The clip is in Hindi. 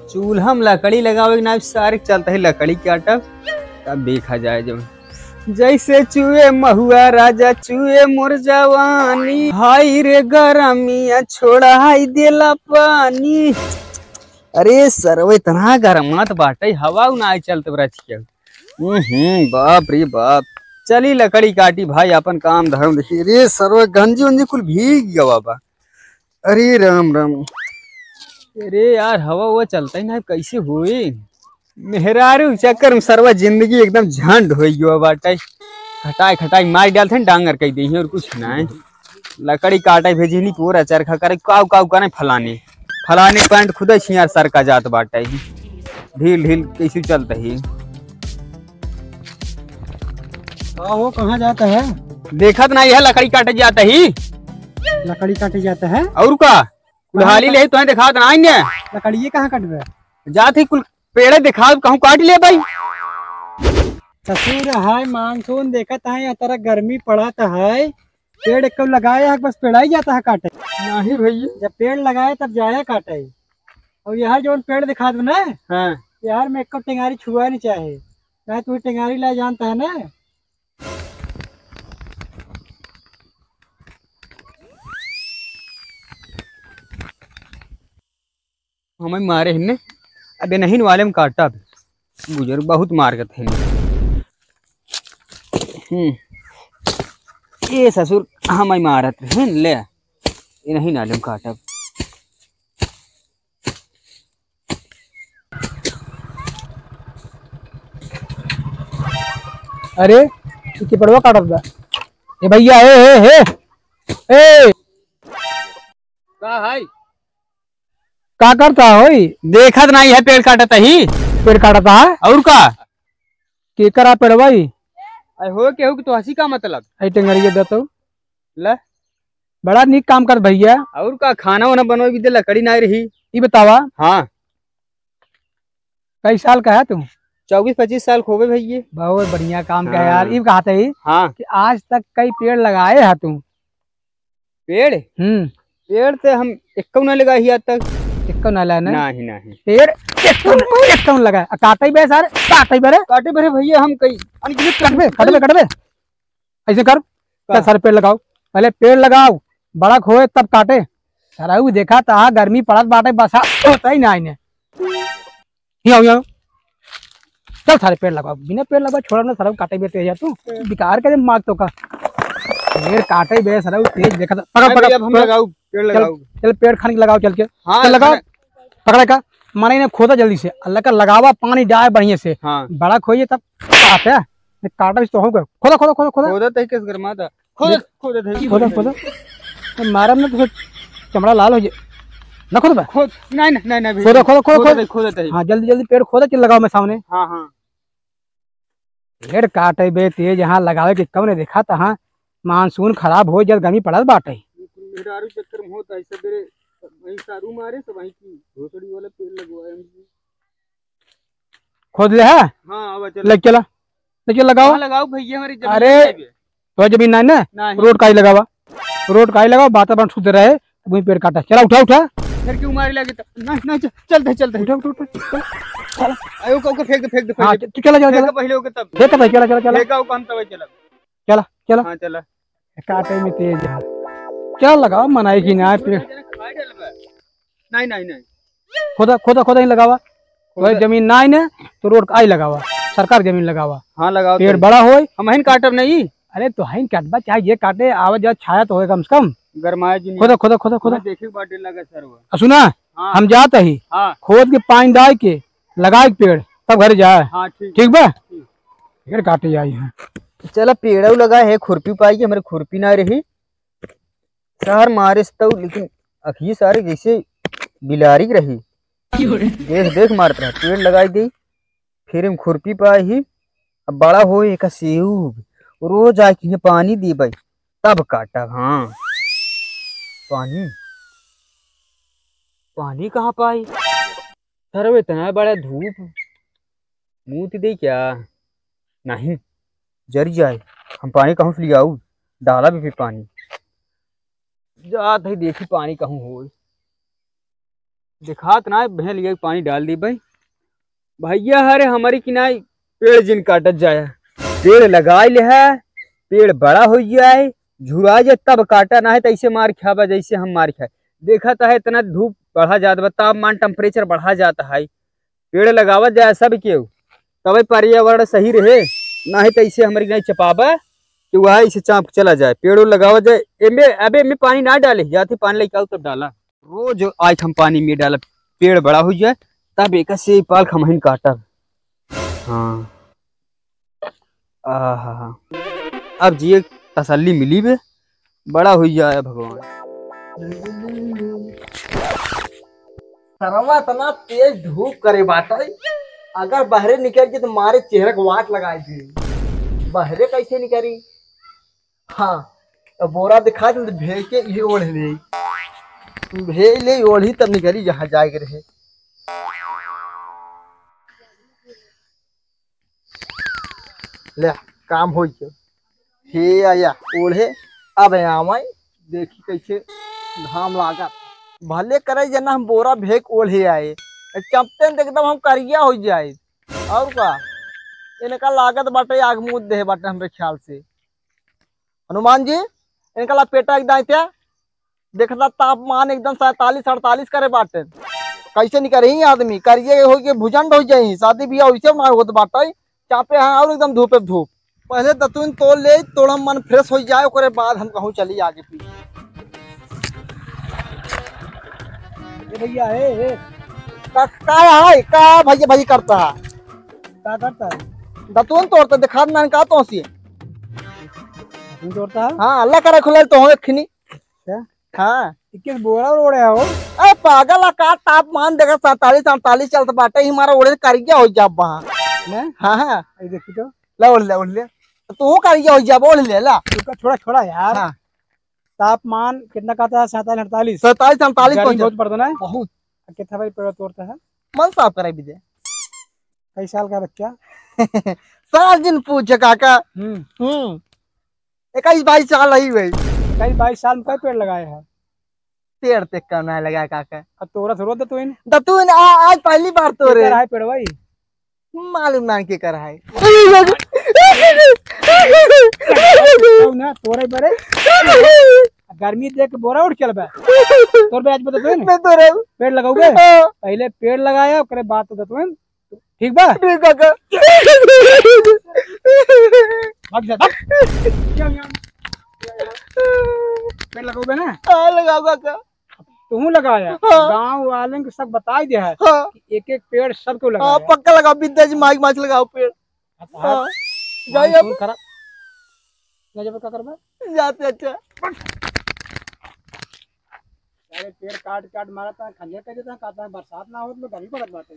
चूल्हा में लकड़ी लगावे ना सारे चलता है लकड़ी काटब तब देखा जाए जब जैसे चूहे महुआ राजा चूहे मोर जवानी हाय रे गरमिया छोड़ाई देला पानी। अरे सरवे इतना गरमात बाटे हवा ना चलते बरछिया। बाप रे बाप। चली लकड़ी काटी भाई अपन काम धर्म देखी। रे सरवे गंजी उंजी कुल भीग गया बाबा। अरे राम राम। अरे यार हवा वो चलता ही ना कैसे हुई मेहरारू चक्कर में सरवा जिंदगी एकदम झंड हो गयो बाटे। खटाई खटाई मार डालते डांगर कह दी और कुछ ना लकड़ी काटे भेजी नहीं पूरा चरखा करे काव काव करे फलाने फलाने पैंट खुद छियार सर का जात बाटे ढील ढील कैसे चलता ही। वो कहाँ जाता है? देखत नहीं है लकड़ी काटे जाता ही। लकड़ी काटे जाता है और का कुल्हाली ले तो दिखा ना लकड़ी ये कहाँ कट गया जात ही कुल पेड़े दिखा कहूँ काट ले भाई। ससुर है मानसून देखत है तरह गर्मी पड़त है पेड़ एक लगाए है बस पेड़ा ही जाता है काटे नहीं भैया जब पेड़ लगाए तब जाए काटे। और यहाँ जो पेड़ दिखा दो ना हाँ यार में एक टेंगारी छुआ नहीं चाहे मैं तू टेंगारी ला जानता है ना। हमें मारे हिन्ने अबे नहीं वाले में काटा गुजर बहुत मार के थे। ये ससुर हमें मारत हैं ले ये नहीं नाले में काटब। अरे इसकी पड़वा काट दा ये भैया ए का है का करता है देखत नहीं है पेड़ काटत ही पेड़ काटता है और का के करा पेड़वाई हो के हो कि तो हंसी का मतलब आई टेंगरिया देतो ले बड़ा नीक काम कर भैया। और का खाना वाना बनवा भी दे लकड़ी नहीं रही ये बतावा हाँ कई साल का है तुम? 24-25 साल खोबे भैया। बहुत बढ़िया काम का हाँ। यार ये कहा था हाँ कि आज तक कई पेड़ लगाए है तुम? पेड़ पेड़ से हम एक न लगा ही आज तक एक ना नहीं नहीं पेड़ एक लगा काटा ही बे सारे काटा ही बे काटे भरे भैया हम कई कटबे ऐसे कर सारे पेड़ लगाओ पहले पेड़ लगाओ बड़ा खोए तब काटे सारा देखा था गर्मी पड़त बाटे बसा होता ही ना चल सारे पेड़ लगाओ बिना पेड़ लगा छोड़ा ना सारा काटे बे तेज तू बेकार करे माग तो का पेड़ काटे बे सारा तेज देखा था पकड़ अब हम लगाओ पेड़ लगाओ चल पेड़ खाने लगाओ चल के हाँ चल लगाओ पकड़े का माने ने खोदा जल्दी से अल्लाह का लगावा पानी डाले बढ़िया से हाँ बड़ा खोइए तब काटे काटा भी तो होगा खोदा खोदा खोदा खोदा खोदा तई किस गरमा था खोदा खोदा तई खोदा खोदा मारम ना तो चमड़ा लाल हो जाए ना खोदा खोद नहीं नहीं खोदा खोदा खोदा खोदा तई हाँ जल्दी जल्दी पेड़ खोदा चल लगाओ मैं सामने। हाँ हाँ पेड़ काटे बे तेज यहाँ लगावे के कब ने देखा था हाँ मानसून खराब हो जल गर्मी पड़त बाटे मेहरारू चक्कर में होता है सवेरे वही सारू मारे तो वही की घोसड़ी वाला पेड़ लगवाए हम खोद ले है हाँ अब चल लग चला लेके लगाओ लगाओ भैया हमारी जमीन अरे तो जमीन नहीं ना रोड का ही लगावा रोड का ही लगाओ वातावरण शुद्ध रहे वही पेड़ काटा चला उठा उठा फिर क्यों मारे लगे नहीं नहीं चलते उठा उठा उठा आयो को फेंक दे हाँ तू चला चला पहले होके तब देख भाई चला चला चला फेंका कौन तब चला चला चला हाँ चला काटे में तेज है क्या लगाओ मनाई की ना पेड़ नहीं नहीं नहीं खोदा खोदा खोदा ही लगावा कोई जमीन ना ही ना तो रोड का ही लगावा सरकार जमीन लगावा हाँ लगाओ पेड़ बड़ा हो हम हिन काटब नहीं अरे तो हिन काटबा चाहे ये काटे आवाज जा छाया तो होए कम से कम गरमाए जी खोदा खोदा खोदा खोदा देखे बाटे लगा सर सुना हाँ हम जाते ही हाँ खोद के पानी डाल के लगाए पेड़ तब घर जाए हाँ ठीक बा पेड़ काटे जाए हैं चला पेड़ लगा है खुरपी पाई हमारे खुरपी ना रही सार मारे तो लेकिन अखी सारे जैसे बिलारी रही देख देख मारत रहा पेड़ लगाई दी फिर हम खुरपी पाई ही अब बड़ा हो एक सेब रोज आके पानी दी भाई तब काटा। हाँ पानी पानी कहाँ पाई सर वो इतना बड़ा धूप मुँह दे क्या नहीं जर जाए हम पानी कहूँ से ले आऊ डाला भी फिर पानी जात है देखी पानी कहूँ हो दिखात ना भैया लिया पानी डाल दी भाई। भैया हरे हमारी किनाई पेड़ जिन काटत जाए, पेड़ लगाए ले है, पेड़ बड़ा हो जाए, झुरा जाए तब काटा ना है, तो ऐसे मार खाबा जैसे हम मार खाए। देखा था इतना धूप बढ़ा जाता बा, तापमान टेम्परेचर बढ़ा जाता है। पेड़ लगावत जाए सब केहू, तब पर्यावरण सही रहे, ना है तो ऐसे हमारी नहीं चपाबा कि वह इसे चाप चला जाए। पेड़ लगावत जाए, एमे अबे में पानी ना डाले, जाते पानी लेके आओ तब डाला। रोज आज हम पानी में डाला, पेड़ बड़ा हो जाए तब एक से पाल खमहिन काटब। हाँ आहा, अब जिए तसल्ली मिली बे, बड़ा हो जाए भगवान। सरवा इतना तेज धूप करे बाटे, अगर बहरे निकल के तो मारे चेहरे को वाट लगाए थी। बहरे कैसे निकली? हाँ, अब बोरा दिखा दे तो भेज के ये ओढ़ ले, भेज ले ओढ़ी तब निकली जहाँ जाए के रहे। ले काम हो गया, हे आया ओढ़े। अब आवाई देखी कैसे घाम लागत, भले करे जना हम बोरा भेक ओढ़े आए, चपते न एकदम हम करिया हो जाए। और का इनका लागत बाटे आग मुँह दे बाटे हमरे ख्याल से। हनुमान जी इनका ला पेटा एकदम क्या देखता, तापमान एकदम 47-48 करे बाटे, कैसे नहीं करे आदमी करिए हो के भुजंड हो जाए। शादी बियाह वैसे मार होत बाटे, चापे हैं और एकदम धूपे धूप। पहले दतुन तोड़ ले, तोड़ा मन फ्रेश हो जाए, ओकरे बाद हम कहूँ चली आगे पीछे। भैया है का है का भैया भाई करता है, क्या करता है? दतुन तोड़ता दिखा मैंने कहा तो सी। तुम तोड़ता है? हाँ अल्लाह करे खुला तो हो खनी। क्या? हाँ 21 बोरा ओढ़े हो? अरे पागल का तापमान देखा 47-48 चलता बाटे ही, हमारा ओढ़े करिया हो जा वहाँ। मैं हाँ हाँ ये देखी तो ले ओढ़ ले तू करिया हो जा, ओढ़ ले ला। उसका छोड़ा छोड़ा यार। हाँ तापमान कितना कहता है? 47-48। 47-48 गर्मी बहुत पड़ता है। बहुत। कितना भाई पेड़ तोड़ता है? मन साफ करे भी दे। कई साल का बच्चा? साल दिन पूछे काका। 21-22 साल ही भाई। 22 साल में कई पेड़ लगाए हैं? पेड़ तक का ना लगा काका। अब तोरा थोड़ा तो इन दतुन आज पहली बार तोड़े है पेड़ भाई, मालूम ना के कर है ना तोरे बड़े गर्मी देख के बोरा उठ चल बे तोर बे। आज बता तो मैं तोड़े पेड़ लगाओगे? पहले पेड़ लगाया ओकरे बाद तो दतुन ठीक बा। ठीक काका। भाग जा पेड़ लगाओगे ना? हाँ लगाओ काका। तू लगाया? हाँ। गांव वाले को सब बताई दे है हाँ कि एक एक पेड़ सबको हाँ लगाया। पक्का लगाओ, विद्या जी माइक माच लगाओ पेड़। हाँ जाइए अब खराब ना जब क्या करबे जाते। अच्छा पेड़ काट काट मारा था, खंजर कर देता, कहता है बरसात ना हो तो गर्मी पड़त बाटे।